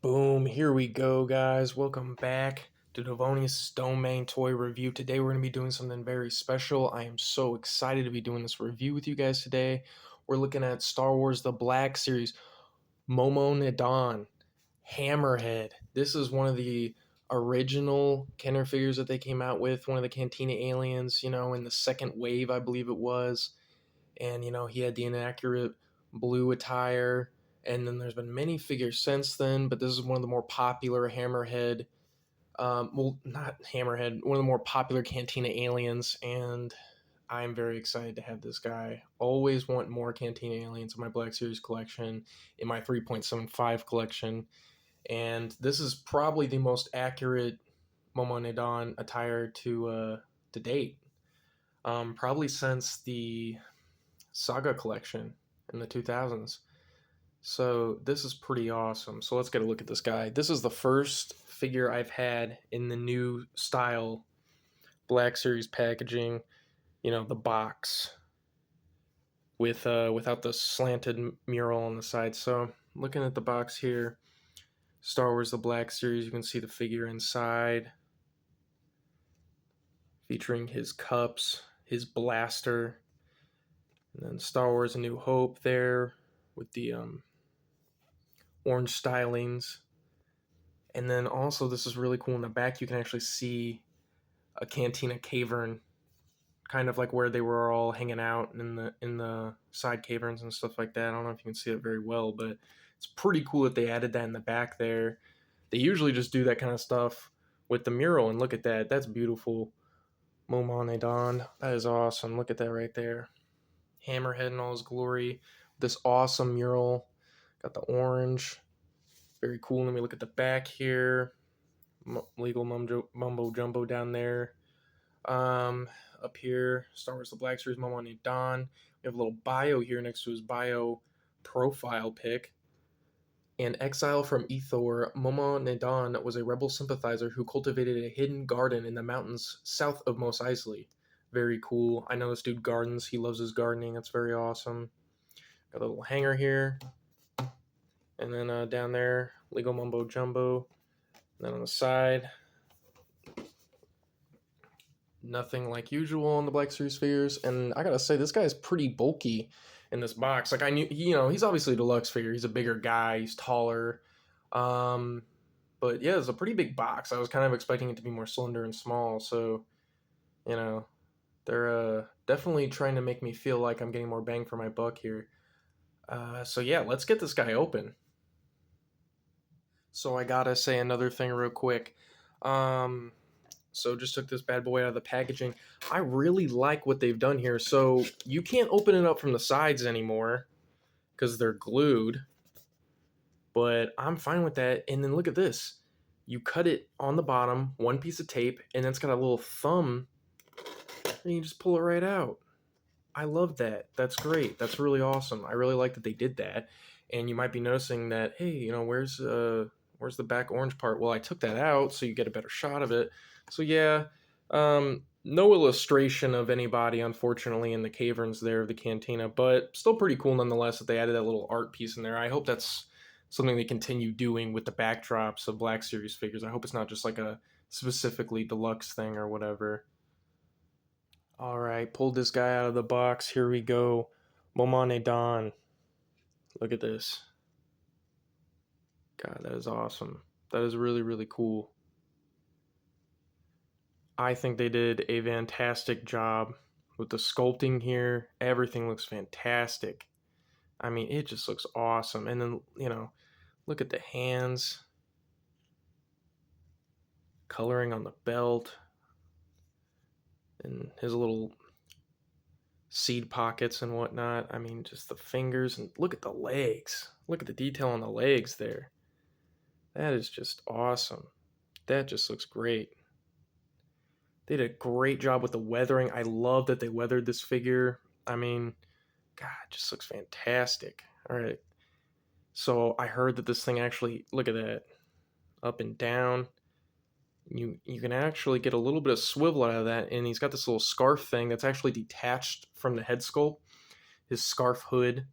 Boom, here we go, guys. Welcome back to Devonius Domain Toy Review. Today we're going to be doing something very special. I am so excited to be doing this review with you guys today. We're looking at Star Wars The Black Series, Momaw Nadon, Hammerhead. This is one of the original Kenner figures that they came out with, one of the Cantina aliens, in the second wave, I believe it was. And, he had the inaccurate blue attire, and then there's been many figures since then, but this is one of the more popular Hammerhead. Well, not Hammerhead, one of the more popular Cantina aliens, and I'm very excited to have this guy. Always want more Cantina aliens in my Black Series collection, in my 3.75 collection, and this is probably the most accurate Momaw Nadon attire to date. Probably since the Saga collection in the 2000s. So this is pretty awesome. So let's get a look at this guy. This is the first figure I've had in the new style Black Series packaging. The box with without the slanted mural on the side. So looking at the box here, Star Wars The Black Series, you can see the figure inside, featuring his cups, his blaster, and then Star Wars A New Hope there with the orange stylings. And then also, this is really cool, in the back you can actually see a Cantina cavern, kind of like where they were all hanging out in the side caverns and stuff like that. I don't know if you can see it very well, but it's pretty cool that they added that in the back there. They usually just do that kind of stuff with the mural, and look at that. That's beautiful. Momaw Nadon. That is awesome. Look at that right there. Hammerhead in all his glory. This awesome mural. Got the orange. Very cool. Let me look at the back here. Legal mumbo jumbo down there. Up here, Star Wars The Black Series, Momaw Nadon. We have a little bio here next to his bio profile pic. An exile from Ethor, Momaw Nadon was a rebel sympathizer who cultivated a hidden garden in the mountains south of Mos Eisley. Very cool. I know this dude gardens. He loves his gardening. That's very awesome. Got a little hanger here. And then down there, Legal Mumbo Jumbo. And then on the side, nothing like usual on the Black Series figures. And I gotta say, this guy is pretty bulky in this box. Like, I knew, he's obviously a deluxe figure. He's a bigger guy. He's taller. But yeah, it's a pretty big box. I was kind of expecting it to be more slender and small. So, they're definitely trying to make me feel like I'm getting more bang for my buck here. So yeah, let's get this guy open. So I gotta say another thing real quick. So just took this bad boy out of the packaging. I really like what they've done here. So you can't open it up from the sides anymore because they're glued. But I'm fine with that. And then look at this. You cut it on the bottom, one piece of tape, and then it's got a little thumb, and you just pull it right out. I love that. That's great. That's really awesome. I really like that they did that. And you might be noticing that, hey, where's the back orange part? Well, I took that out so you get a better shot of it. So yeah, no illustration of anybody, unfortunately, in the caverns there of the cantina, but still pretty cool nonetheless that they added that little art piece in there. I hope that's something they continue doing with the backdrops of Black Series figures. I hope it's not just like a specifically deluxe thing or whatever. All right, pulled this guy out of the box. Here we go. Momaw Nadon. Look at this. God, that is awesome. That is really, really cool. I think they did a fantastic job with the sculpting here. Everything looks fantastic. I mean, it just looks awesome. And then, look at the hands. Coloring on the belt. And his little seed pockets and whatnot. I mean, just the fingers. And look at the legs. Look at the detail on the legs there. That is just awesome. That just looks great. They did a great job with the weathering. I love that they weathered this figure. I mean, God, it just looks fantastic. All right. So I heard that this thing actually, look at that, up and down. You can actually get a little bit of swivel out of that, and he's got this little scarf thing that's actually detached from the head sculpt, his scarf hood.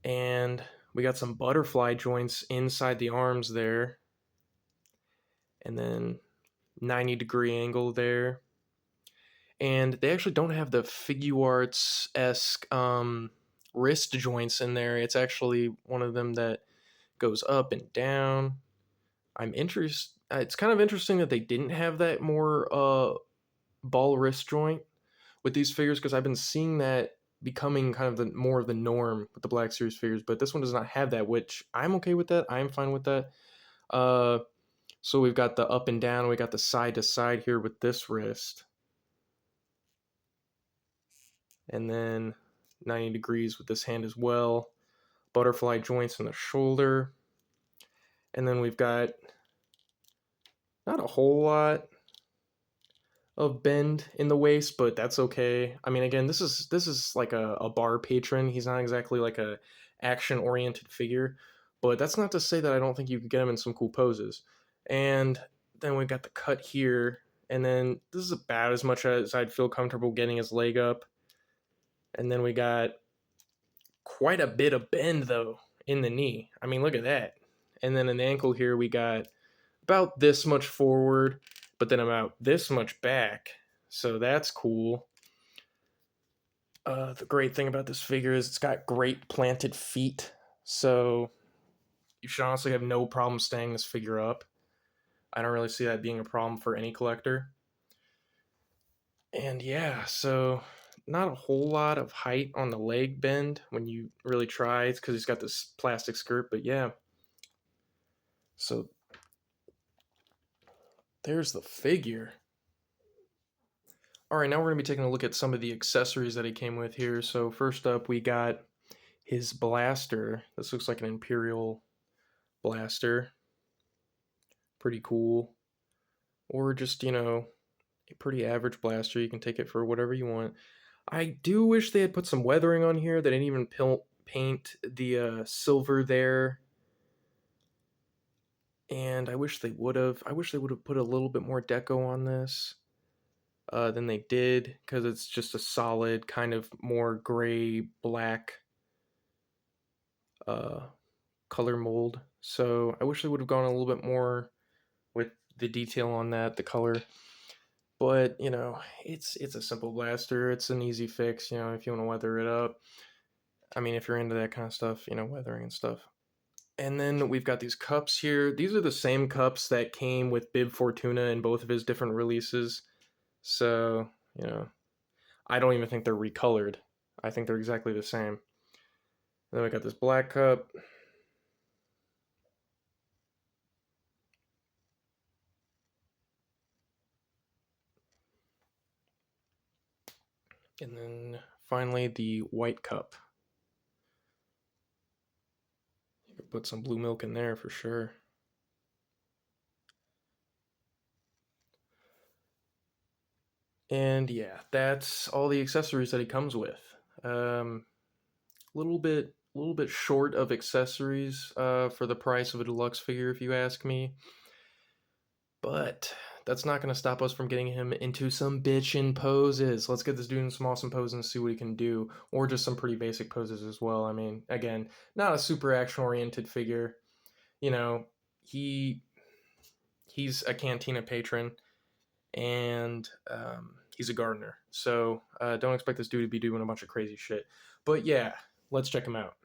And We got some butterfly joints inside the arms there. And then 90-degree angle there. And they actually don't have the Figuarts-esque wrist joints in there. It's actually one of them that goes up and down. I'm interested. It's kind of interesting that they didn't have that more ball wrist joint with these figures, because I've been seeing that becoming kind of the more of the norm with the Black Series figures. But this one does not have that, which I'm okay with that. I'm fine with that. So we've got the up and down. We got the side to side here with this wrist. And then 90 degrees with this hand as well. Butterfly joints in the shoulder. And then we've got not a whole lot of bend in the waist, but that's okay. I mean, again, this is like a bar patron. He's not exactly like a action-oriented figure, but that's not to say that I don't think you could get him in some cool poses. And then we've got the cut here, and then this is about as much as I'd feel comfortable getting his leg up. And then we got quite a bit of bend, though, in the knee. I mean, look at that. And then in the ankle here, we got about this much forward, but then about this much back. So that's cool. The great thing about this figure is it's got great planted feet. So you should honestly have no problem staying this figure up. I don't really see that being a problem for any collector. And yeah, so not a whole lot of height on the leg bend when you really try. It's because he's got this plastic skirt, but yeah. So there's the figure. All right, now we're going to be taking a look at some of the accessories that he came with here. So first up, we got his blaster. This looks like an Imperial blaster. Pretty cool. Or just, you know, a pretty average blaster. You can take it for whatever you want. I do wish they had put some weathering on here. They didn't even paint the silver there. And I wish they would have. I wish they would have put a little bit more deco on this than they did, because it's just a solid kind of more gray black color mold. So I wish they would have gone a little bit more with the detail on that, the color. But, you know, it's a simple blaster. It's an easy fix, you know, if you want to weather it up. I mean, if you're into that kind of stuff, you know, weathering and stuff. And then we've got these cups here. These are the same cups that came with Bib Fortuna in both of his different releases. So, you know, I don't even think they're recolored. I think they're exactly the same. And then we got this black cup. And then finally the white cup. You could put some blue milk in there for sure. And yeah, that's all the accessories that he comes with. Little bit short of accessories for the price of a deluxe figure, if you ask me. But that's not going to stop us from getting him into some bitchin' poses. Let's get this dude in some awesome poses and see what he can do. Or just some pretty basic poses as well. I mean, again, not a super action-oriented figure. You know, he's a Cantina patron, and he's a gardener. So don't expect this dude to be doing a bunch of crazy shit. But yeah, let's check him out.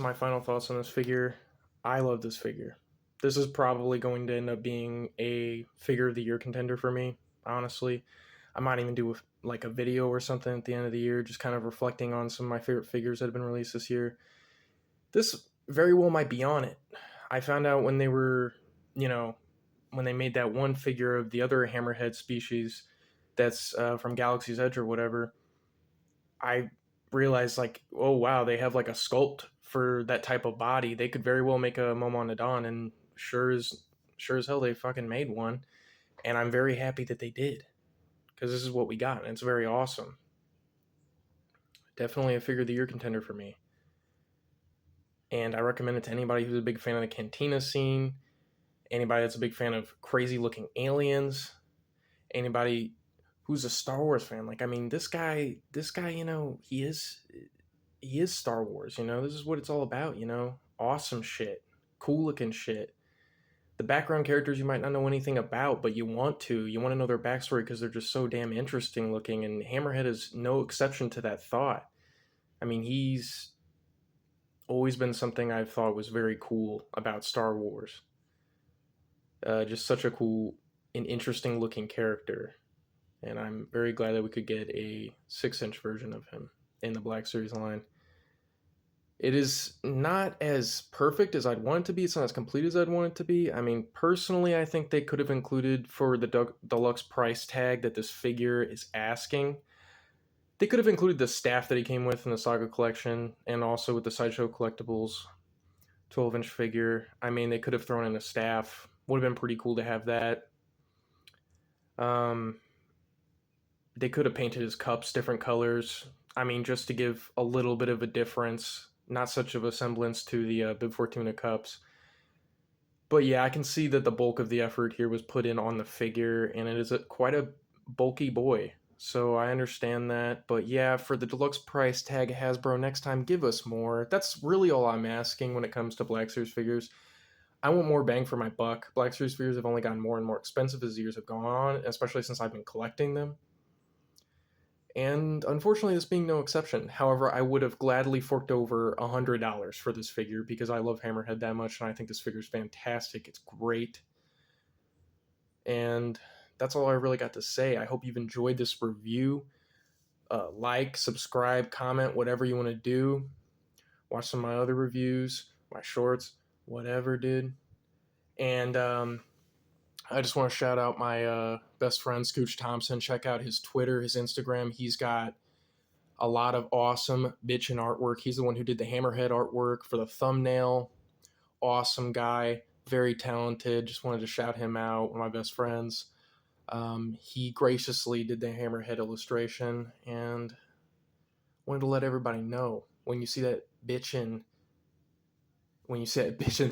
My final thoughts on this figure. I love this figure. This is probably going to end up being a figure of the year contender for me, honestly. I might even do like a video or something at the end of the year, just kind of reflecting on some of my favorite figures that have been released this year. This very well might be on it. I found out when they were, you know, when they made that one figure of the other Hammerhead species that's from Galaxy's Edge or whatever, I realized like, oh wow, they have like a sculpt for that type of body. They could very well make a Momaw Nadon, and sure as hell they fucking made one. And I'm very happy that they did because this is what we got, and it's very awesome. Definitely a figure of the year contender for me, and I recommend it to anybody who's a big fan of the Cantina scene, anybody that's a big fan of crazy looking aliens, anybody who's a Star Wars fan. Like, I mean, this guy, he is Star Wars, this is what it's all about, awesome shit, cool looking shit. The background characters you might not know anything about, but you want to know their backstory because they're just so damn interesting looking, and Hammerhead is no exception to that thought. I mean, he's always been something I've thought was very cool about Star Wars. Just such a cool and interesting looking character, and I'm very glad that we could get a 6-inch version of him in the Black Series line. It is not as perfect as I'd want it to be. It's not as complete as I'd want it to be. I mean, personally, I think they could have included for the deluxe price tag that this figure is asking. They could have included the staff that he came with in the Saga collection, and also with the Sideshow Collectibles 12-inch figure. I mean, they could have thrown in a staff. Would have been pretty cool to have that. They could have painted his cups different colors. I mean, just to give a little bit of a difference, not such of a semblance to the Bib Fortuna cups. But yeah, I can see that the bulk of the effort here was put in on the figure, and it is quite a bulky boy. So I understand that. But yeah, for the deluxe price tag, Hasbro, next time, give us more. That's really all I'm asking when it comes to Black Series figures. I want more bang for my buck. Black Series figures have only gotten more and more expensive as the years have gone on, especially since I've been collecting them. And unfortunately, this being no exception. However, I would have gladly forked over $100 for this figure because I love Hammerhead that much, and I think this figure is fantastic. It's great. And that's all I really got to say. I hope you've enjoyed this review. Like, subscribe, comment, whatever you want to do. Watch some of my other reviews, my shorts, whatever, dude. And I just want to shout out my best friend, Scooch Thompson. Check out his Twitter, his Instagram. He's got a lot of awesome bitchin' artwork. He's the one who did the Hammerhead artwork for the thumbnail. Awesome guy, very talented. Just wanted to shout him out, one of my best friends. He graciously did the Hammerhead illustration, and wanted to let everybody know when you see that bitchin'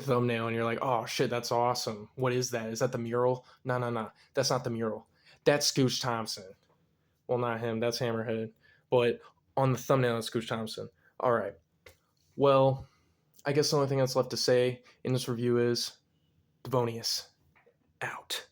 thumbnail and you're like, oh shit, that's awesome. What is that? Is that the mural? No. That's not the mural. That's Scooch Thompson. Well, not him. That's Hammerhead. But on the thumbnail, it's Scooch Thompson. All right. Well, I guess the only thing that's left to say in this review is Devonius out.